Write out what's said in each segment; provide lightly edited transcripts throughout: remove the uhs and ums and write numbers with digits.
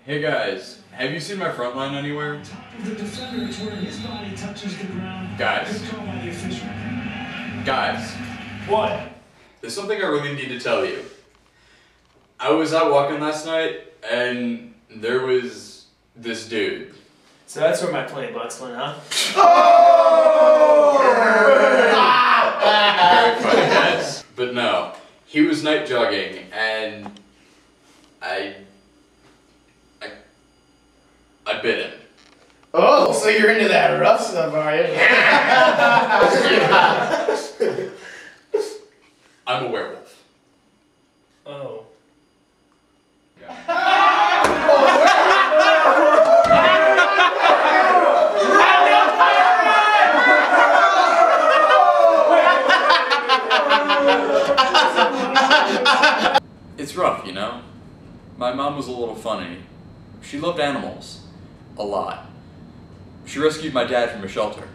Hey guys, have you seen my front line anywhere? The defender is where his body touches the ground. Guys. Guys. What? There's something I really need to tell you. I was out walking last night, and there was this dude. So that's where my $20 went, huh? Oh! Very funny, guys. But no, he was night jogging, and I bit him. Oh, so you're into that rough stuff, are you? I'm a werewolf. Oh. It's rough, you know? My mom was a little funny. She loved animals. A lot. She rescued my dad from a shelter.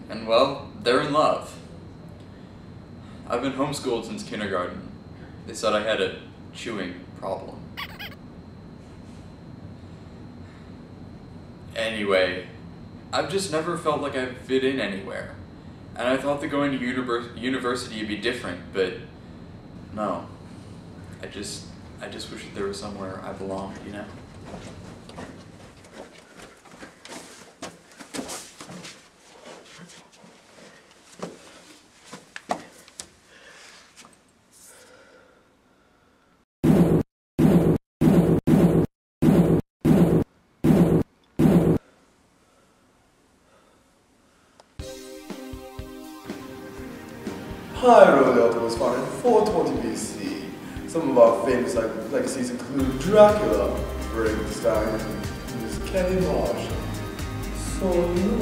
And well, they're in love. I've been homeschooled since kindergarten. They said I had a chewing problem. Anyway, I've just never felt like I fit in anywhere. And I thought that going to university would be different, but no. I just wish that there was somewhere I belonged, you know? Pyro Delta was founded in 420 BC. Some of our famous legacies include Dracula, Frankenstein, and Miss Kelly Marsh. So you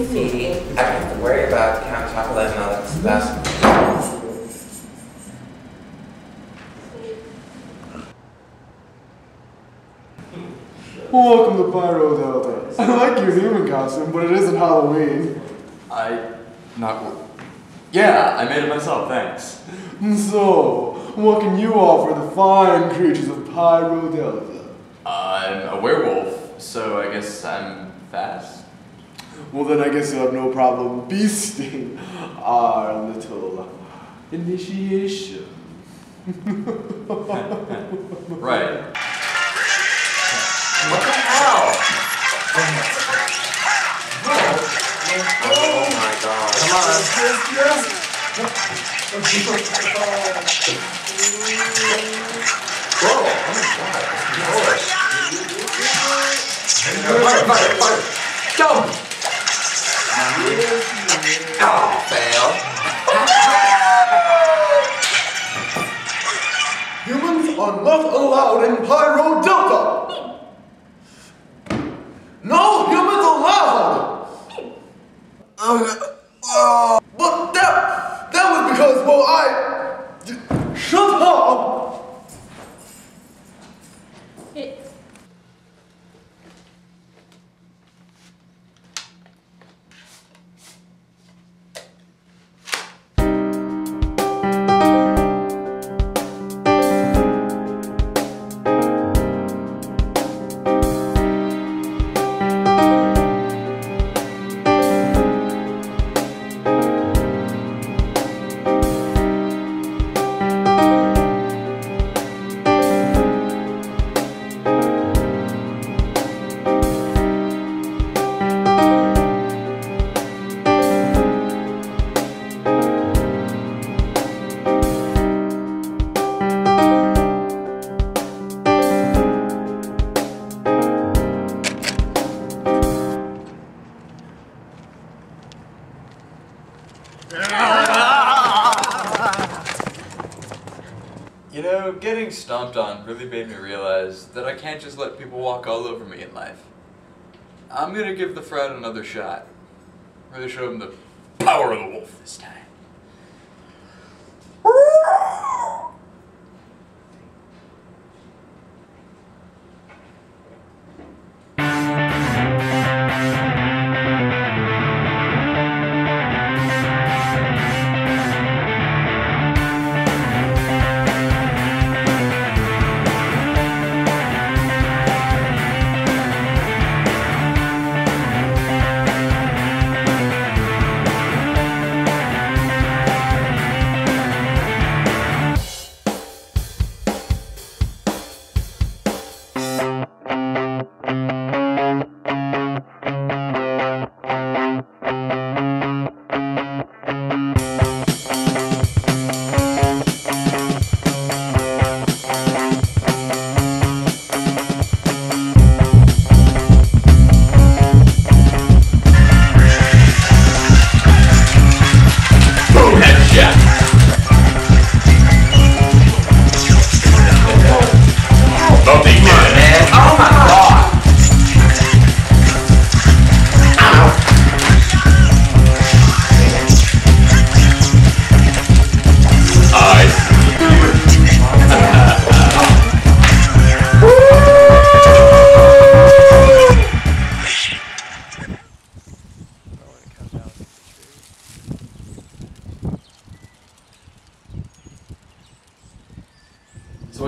See, I don't have to worry about Count Chocolate and all that stuff. Welcome to Pyro Delta. I like your human costume, but it isn't Halloween. Yeah, I made it myself, thanks. So, what can you offer the fine creatures of Pyro Delta? I'm a werewolf, so I guess I'm fast. Well, then I guess you'll have no problem beasting our little initiation. Right. What the hell? Oh my god. Come on. Yes. Whoa, oh my god. Fire. Go! Oh, fail. Humans are not allowed in Pyro Delta! No humans allowed! But that was because, well, shut up! You know, getting stomped on really made me realize that I can't just let people walk all over me in life. I'm gonna give the frat another shot. Really show them the power of the wolf this time.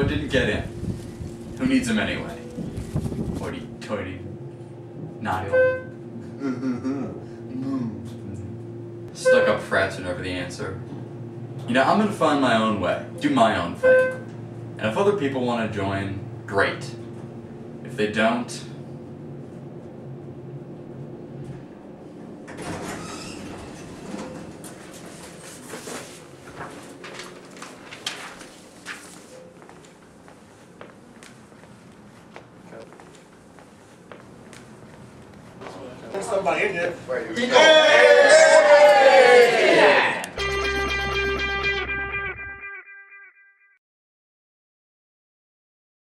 I didn't get in. Who needs him anyway? Hoity-toity. Nile. Stuck up frats are never the answer. You know, I'm gonna find my own way, do my own thing. And if other people want to join, great. If they don't, There's somebody in there. Wait,